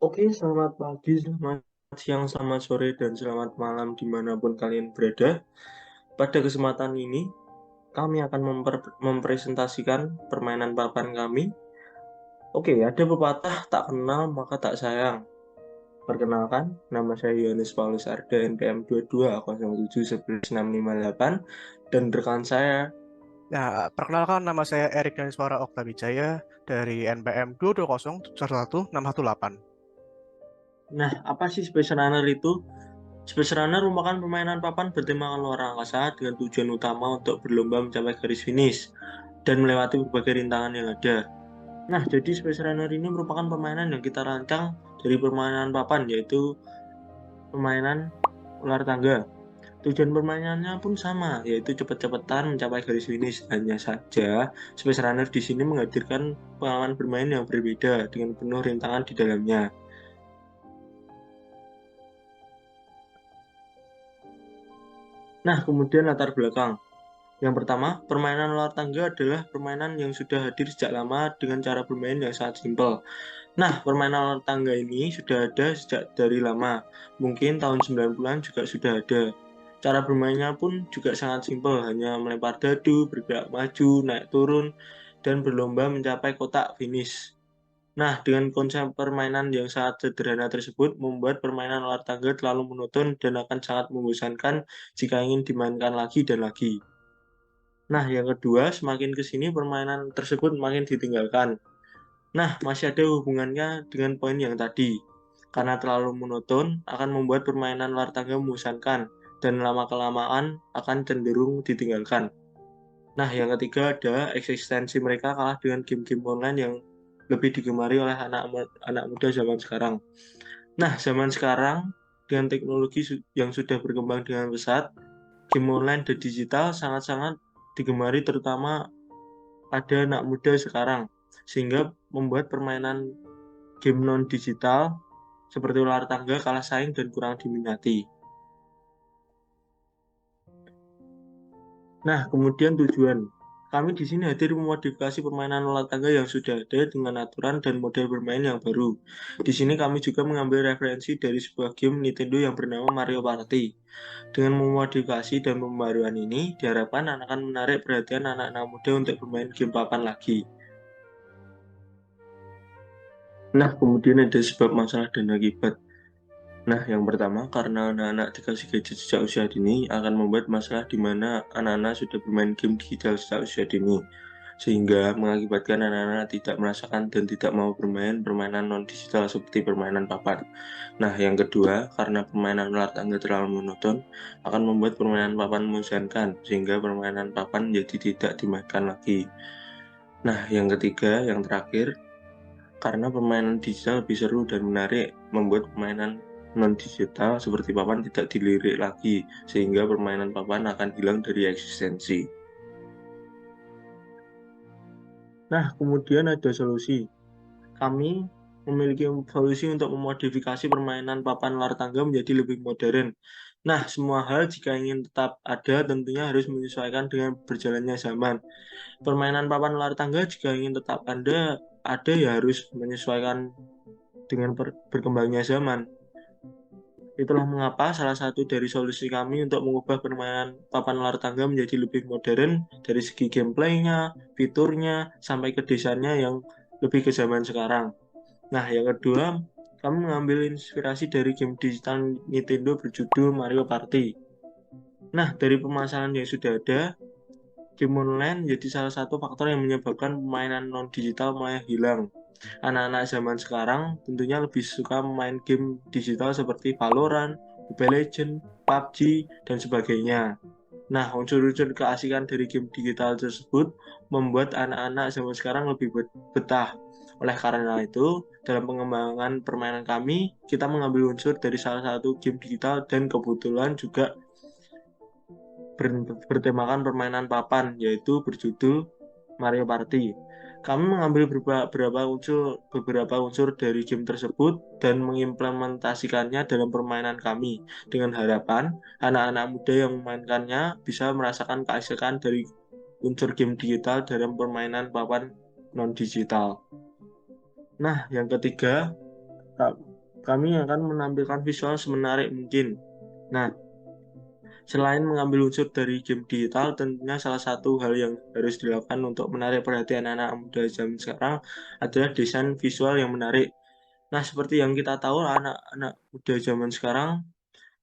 Oke, selamat pagi, selamat siang, selamat sore, dan selamat malam dimanapun kalian berada. Pada kesempatan ini, kami akan mempresentasikan permainan papan kami. Oke, ada pepatah tak kenal maka tak sayang. Perkenalkan, nama saya Yohanes Paulus Arda, NPM 22071168, dan rekan saya. Ya, perkenalkan nama saya Erik Daniswara Oktawijaya dari NPM 220711618. Nah, apa sih Space Runner itu? Space Runner merupakan permainan papan bertemakan luar angkasa dengan tujuan utama untuk berlomba mencapai garis finish dan melewati berbagai rintangan yang ada. Nah, jadi Space Runner ini merupakan permainan yang kita rancang dari permainan papan, yaitu permainan ular tangga. Tujuan permainannya pun sama, yaitu cepat-cepatan mencapai garis finish. Hanya saja, Space Runner di sini menghadirkan pengalaman bermain yang berbeda dengan penuh rintangan di dalamnya. Nah, kemudian latar belakang. Yang pertama, permainan luar tangga adalah permainan yang sudah hadir sejak lama dengan cara bermain yang sangat simpel. Nah, permainan luar tangga ini sudah ada sejak dari lama. Mungkin tahun 90-an juga sudah ada. Cara bermainnya pun juga sangat simpel, hanya melempar dadu, bergerak maju, naik turun, dan berlomba mencapai kotak finish. Nah, dengan konsep permainan yang sangat sederhana tersebut, membuat permainan luar tangga terlalu monoton dan akan sangat membosankan jika ingin dimainkan lagi dan lagi. Nah, yang kedua, semakin ke sini permainan tersebut makin ditinggalkan. Nah, masih ada hubungannya dengan poin yang tadi. Karena terlalu monoton, akan membuat permainan luar tangga membosankan, dan lama-kelamaan akan cenderung ditinggalkan. Nah, yang ketiga ada eksistensi mereka kalah dengan game-game online yang lebih digemari oleh anak muda zaman sekarang. Nah, zaman sekarang, dengan teknologi yang sudah berkembang dengan pesat, game online dan digital sangat-sangat digemari terutama pada anak muda sekarang, sehingga membuat permainan game non-digital seperti ular tangga kalah saing dan kurang diminati. Nah, kemudian tujuan. Kami di sini hadir memodifikasi permainan ular tangga yang sudah ada dengan aturan dan model bermain yang baru. Di sini kami juga mengambil referensi dari sebuah game Nintendo yang bernama Mario Party. Dengan memodifikasi dan pembaruan ini, diharapkan akan menarik perhatian anak-anak muda untuk bermain game papan lagi. Nah, kemudian ada sebab masalah dan akibat. Nah, yang pertama, karena anak-anak dikasih gadget sejak usia dini akan membuat masalah di mana anak-anak sudah bermain game digital sejak usia dini, sehingga mengakibatkan anak-anak tidak merasakan dan tidak mau bermain permainan non-digital seperti permainan papan. Nah, yang kedua, karena permainan ular tangga terlalu monoton, akan membuat permainan papan membosankan, sehingga permainan papan jadi tidak dimainkan lagi. Nah, yang ketiga, yang terakhir, karena permainan digital lebih seru dan menarik, membuat permainan non-digital seperti papan tidak dilirik lagi, sehingga permainan papan akan hilang dari eksistensi. Nah, kemudian ada solusi. Kami memiliki solusi untuk memodifikasi permainan papan luar tangga menjadi lebih modern. Nah, semua hal jika ingin tetap ada tentunya harus menyesuaikan dengan berjalannya zaman. Permainan papan luar tangga jika ingin tetap ada ya harus menyesuaikan dengan berkembangnya zaman. Itulah mengapa salah satu dari solusi kami untuk mengubah permainan papan luar tangga menjadi lebih modern dari segi gameplaynya, fiturnya, sampai ke desainnya yang lebih ke zaman sekarang. Nah, yang kedua, kami mengambil inspirasi dari game digital Nintendo berjudul Mario Party. Nah, dari permasalahan yang sudah ada, game online jadi salah satu faktor yang menyebabkan permainan non-digital mulai hilang. Anak-anak zaman sekarang tentunya lebih suka main game digital seperti Valorant, Mobile Legends, PUBG, dan sebagainya. Nah, unsur-unsur keasikan dari game digital tersebut membuat anak-anak zaman sekarang lebih betah. Oleh karena itu, dalam pengembangan permainan kami, kita mengambil unsur dari salah satu game digital dan kebetulan juga bertemakan permainan papan, yaitu berjudul Mario Party. Kami mengambil beberapa unsur dari game tersebut dan mengimplementasikannya dalam permainan kami, dengan harapan anak-anak muda yang memainkannya bisa merasakan keasikan dari unsur game digital dalam permainan papan non-digital. Nah, yang ketiga, kami akan menampilkan visual semenarik mungkin. Nah, selain mengambil unsur dari game digital, tentunya salah satu hal yang harus dilakukan untuk menarik perhatian anak muda zaman sekarang adalah desain visual yang menarik. Nah, seperti yang kita tahu, anak-anak muda zaman sekarang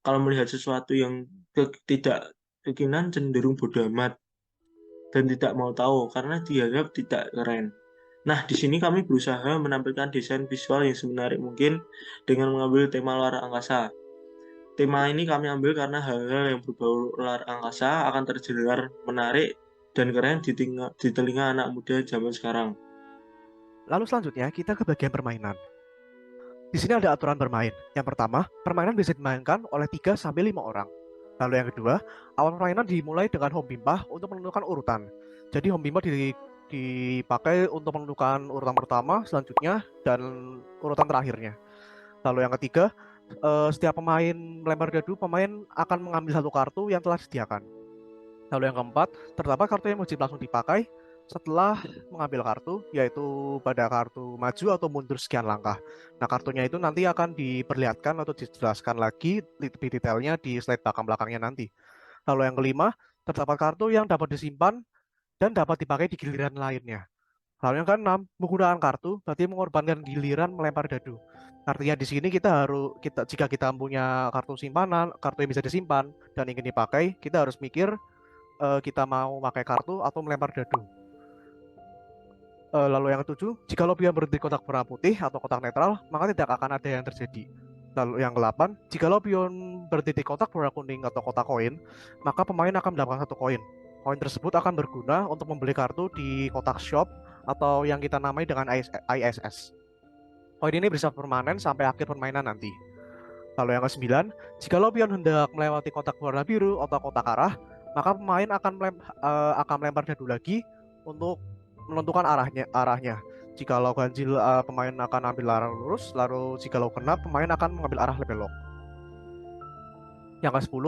kalau melihat sesuatu yang tidak kekinian cenderung bodoh amat dan tidak mau tahu karena dianggap tidak keren. Nah, di sini kami berusaha menampilkan desain visual yang semenarik mungkin dengan mengambil tema luar angkasa. Tema ini kami ambil karena hal-hal yang berbau luar angkasa akan terdengar menarik dan keren di telinga anak muda zaman sekarang. Lalu selanjutnya kita ke bagian permainan. Di sini ada aturan bermain. Yang pertama, permainan bisa dimainkan oleh 3-5 orang. Lalu yang kedua, awal permainan dimulai dengan home pimpah untuk menentukan urutan. Jadi home pimpah dipakai untuk menentukan urutan pertama, selanjutnya, dan urutan terakhirnya. Lalu yang ketiga, setiap pemain melempar dadu, pemain akan mengambil satu kartu yang telah disediakan. Lalu yang keempat, terdapat kartu yang wajib langsung dipakai setelah mengambil kartu, yaitu pada kartu maju atau mundur sekian langkah. Nah, kartunya itu nanti akan diperlihatkan atau dijelaskan lagi lebih detailnya di slide belakang-belakangnya nanti. Lalu yang kelima, terdapat kartu yang dapat disimpan dan dapat dipakai di giliran lainnya. Lalu yang keenam, menggunakan kartu berarti mengorbankan giliran melempar dadu. Artinya di sini jika kita punya kartu simpanan, kartu yang bisa disimpan dan ingin dipakai, kita harus mikir kita mau pakai kartu atau melempar dadu. Lalu yang ketujuh, jika pion berhenti di kotak warna putih atau kotak netral, maka tidak akan ada yang terjadi. Lalu yang ke-8, jika pion berhenti di kotak warna kuning atau kotak koin, maka pemain akan mendapatkan satu koin. Koin tersebut akan berguna untuk membeli kartu di kotak shop atau yang kita namai dengan ISS. Koin ini bersifat permanen sampai akhir permainan nanti. Lalu yang ke-9, jika pion hendak melewati kotak warna biru atau kotak arah, maka pemain akan melempar dadu lagi untuk menentukan arahnya. Jika ganjil, pemain akan ambil arah lurus, lalu jika genap, pemain akan mengambil arah belok. Yang ke-10,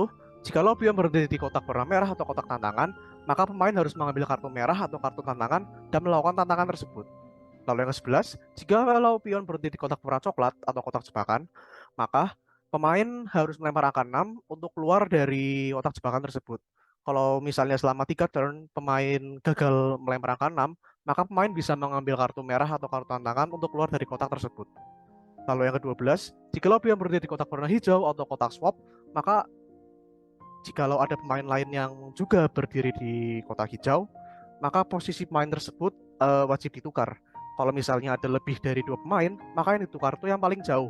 jika pion berhenti di kotak warna merah atau kotak tantangan, maka pemain harus mengambil kartu merah atau kartu tantangan dan melakukan tantangan tersebut. Lalu yang ke-11, jika pion berhenti di kotak warna coklat atau kotak jebakan, maka pemain harus melempar angka 6 untuk keluar dari kotak jebakan tersebut. Kalau misalnya selama 3 turn pemain gagal melempar angka 6, maka pemain bisa mengambil kartu merah atau kartu tantangan untuk keluar dari kotak tersebut. Lalu yang ke-12, jika pion berhenti di kotak warna hijau atau kotak swap, maka jika ada pemain lain yang juga berdiri di kotak hijau, maka posisi pemain tersebut wajib ditukar. Kalau misalnya ada lebih dari 2 pemain, maka yang ditukar itu yang paling jauh.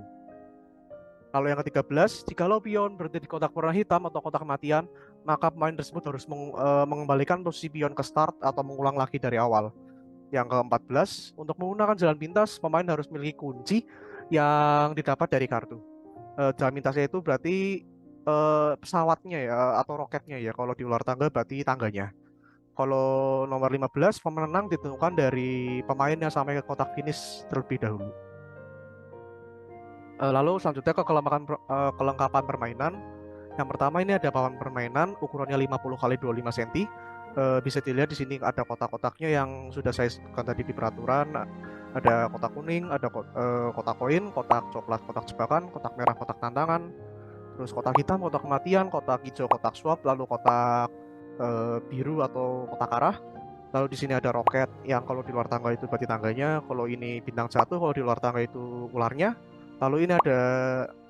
Lalu yang ke-13, jika pion berhenti di kotak warna hitam atau kotak kematian, maka pemain tersebut harus mengembalikan posisi pion ke start atau mengulang lagi dari awal. Yang ke-14, untuk menggunakan jalan pintas, pemain harus memiliki kunci yang didapat dari kartu. Jalan pintasnya itu berarti pesawatnya ya, atau roketnya ya. Kalau di luar tangga berarti tangganya. Kalau nomor 15, pemenang ditentukan dari pemain yang sampai ke kotak finish terlebih dahulu. Lalu selanjutnya ke kelengkapan permainan. Yang pertama ini ada papan permainan ukurannya 50 x 25 cm. Bisa dilihat di sini ada kotak-kotaknya yang sudah saya sebutkan tadi di peraturan. Ada kotak kuning, ada kotak koin, kotak coklat, kotak jebakan, kotak merah, kotak tantangan, terus kotak hitam, kotak kematian, kotak hijau, kotak swap, lalu kotak biru atau kotak arah. Lalu di sini ada roket yang kalau di luar tangga itu berarti tangganya, kalau ini bintang jatuh, kalau di luar tangga itu ularnya. Lalu ini ada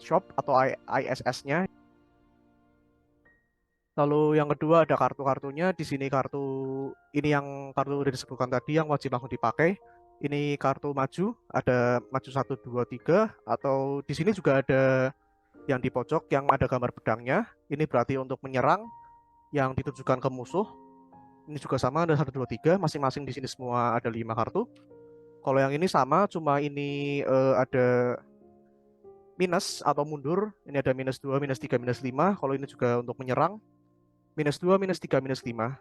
shop atau ISS-nya. Lalu yang kedua ada kartu-kartunya. Di sini ini yang kartu udah disebutkan tadi yang wajib langsung dipakai. Ini kartu maju, ada maju 1, 2, 3, atau di sini juga ada yang di pojok yang ada gambar pedangnya. Ini berarti untuk menyerang yang ditujukan ke musuh. Ini juga sama, ada 1, 2, 3, masing-masing di sini semua ada 5 kartu. Kalau yang ini sama, cuma ini ada minus atau mundur. Ini ada -2, -3, -5. Kalau ini juga untuk menyerang. -2, -3, -5.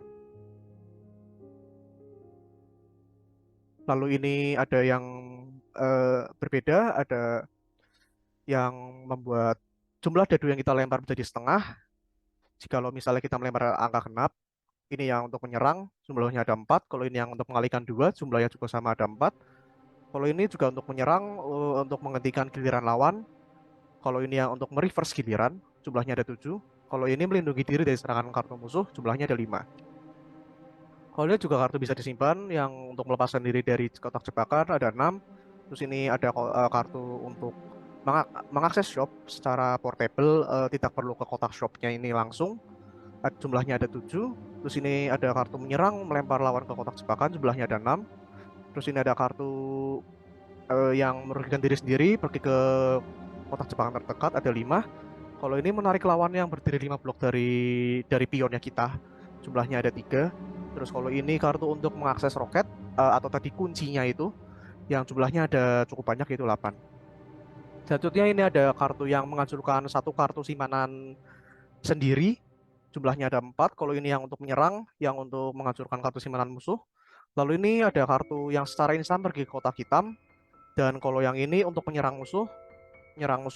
Lalu ini ada yang berbeda, ada yang membuat jumlah dadu yang kita lempar menjadi setengah. Jika misalnya kita melempar angka genap, ini yang untuk menyerang, jumlahnya ada 4. Kalau ini yang untuk mengalihkan 2, jumlahnya juga sama ada 4. Kalau ini juga untuk menyerang, untuk menghentikan giliran lawan. Kalau ini yang untuk mereverse giliran, jumlahnya ada 7. Kalau ini melindungi diri dari serangan kartu musuh, jumlahnya ada 5. Kalau ini juga kartu bisa disimpan, yang untuk melepaskan diri dari kotak jebakan ada 6. Terus ini ada kartu untuk mengakses shop secara portable, tidak perlu ke kotak shopnya ini langsung. Jumlahnya ada 7. Terus ini ada kartu menyerang, melempar lawan ke kotak jebakan, jumlahnya ada 6. Terus ini ada kartu yang merugikan diri sendiri, pergi ke kotak jebakan terdekat, ada 5. Kalau ini menarik lawan yang berdiri 5 blok dari pionnya kita, jumlahnya ada 3. Terus kalau ini kartu untuk mengakses roket, atau tadi kuncinya itu, yang jumlahnya ada cukup banyak, yaitu 8. Selanjutnya ini ada kartu yang menghancurkan satu kartu simpanan sendiri, jumlahnya ada 4. Kalau ini yang untuk menyerang, yang untuk menghancurkan kartu simpanan musuh. Lalu ini ada kartu yang secara instan pergi ke kotak hitam. Dan kalau yang ini untuk menyerang musuh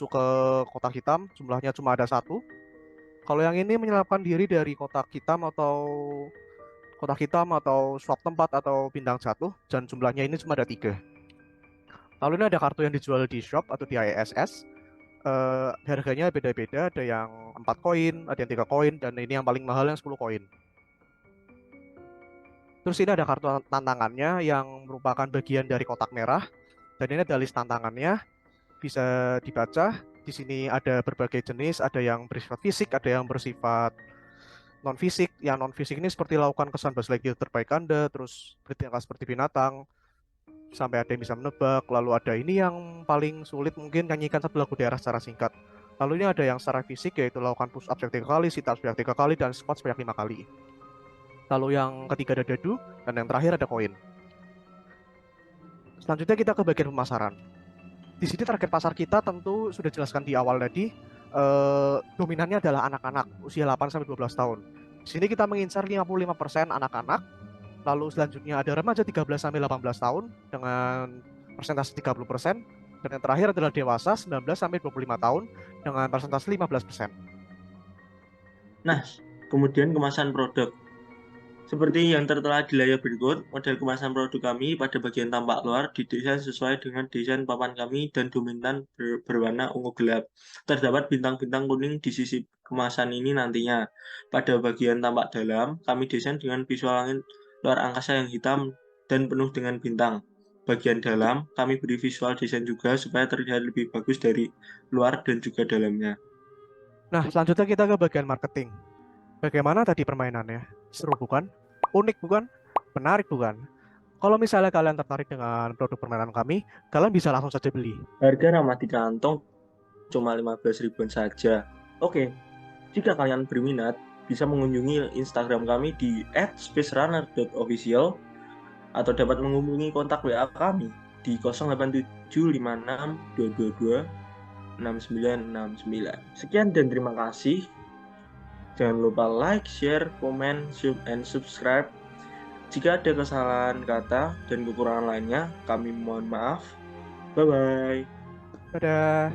ke kotak hitam, jumlahnya cuma ada 1. Kalau yang ini menyelamatkan diri dari kotak hitam atau swap tempat atau bintang jatuh, dan jumlahnya ini cuma ada 3. Lalu ini ada kartu yang dijual di shop atau di ISS. Harganya beda-beda, ada yang 4 koin, ada yang 3 koin, dan ini yang paling mahal yang 10 koin. Terus ini ada kartu tantangannya yang merupakan bagian dari kotak merah. Dan ini ada list tantangannya, bisa dibaca. Di sini ada berbagai jenis, ada yang bersifat fisik, ada yang bersifat non fisik. Yang non fisik ini seperti lakukan kesan bahasa lagi terbaik Anda, terus bertingkah seperti binatang, sampai ada yang bisa menebak. Lalu ada ini yang paling sulit, mungkin nyanyikan satu lagu daerah secara singkat. Lalu ini ada yang secara fisik, yaitu lakukan push up sebanyak 3 kali, sit up sebanyak 3 kali, dan squat sebanyak 5 kali. Lalu yang ketiga ada dadu, dan yang terakhir ada koin. Selanjutnya kita ke bagian pemasaran. Di sini target pasar kita tentu sudah jelaskan di awal tadi, dominannya adalah anak-anak usia 8-12 tahun. Di sini kita mengincar 55% anak-anak, lalu selanjutnya ada remaja 13-18 tahun dengan persentase 30%, dan yang terakhir adalah dewasa 19-25 tahun dengan persentase 15%. Nah, kemudian kemasan produk. Seperti yang tertera di layar berikut, model kemasan produk kami pada bagian tampak luar didesain sesuai dengan desain papan kami dan dominan berwarna ungu gelap. Terdapat bintang-bintang kuning di sisi kemasan ini nantinya. Pada bagian tampak dalam, kami desain dengan visual langit luar angkasa yang hitam dan penuh dengan bintang. Bagian dalam, kami beri visual desain juga supaya terlihat lebih bagus dari luar dan juga dalamnya. Nah, selanjutnya kita ke bagian marketing. Bagaimana tadi permainannya? Seru bukan? Unik bukan? Menarik bukan? Kalau misalnya kalian tertarik dengan produk permainan kami, kalian bisa langsung saja beli. Harga ramah di kantong cuma 15 ribuan saja. Oke, jika kalian berminat, bisa mengunjungi Instagram kami di @spacerunner.official atau dapat menghubungi kontak WA kami di 087562226969. Sekian dan terima kasih. Jangan lupa like, share, komen, and subscribe. Jika ada kesalahan kata dan kekurangan lainnya, kami mohon maaf. Bye-bye. Dadah.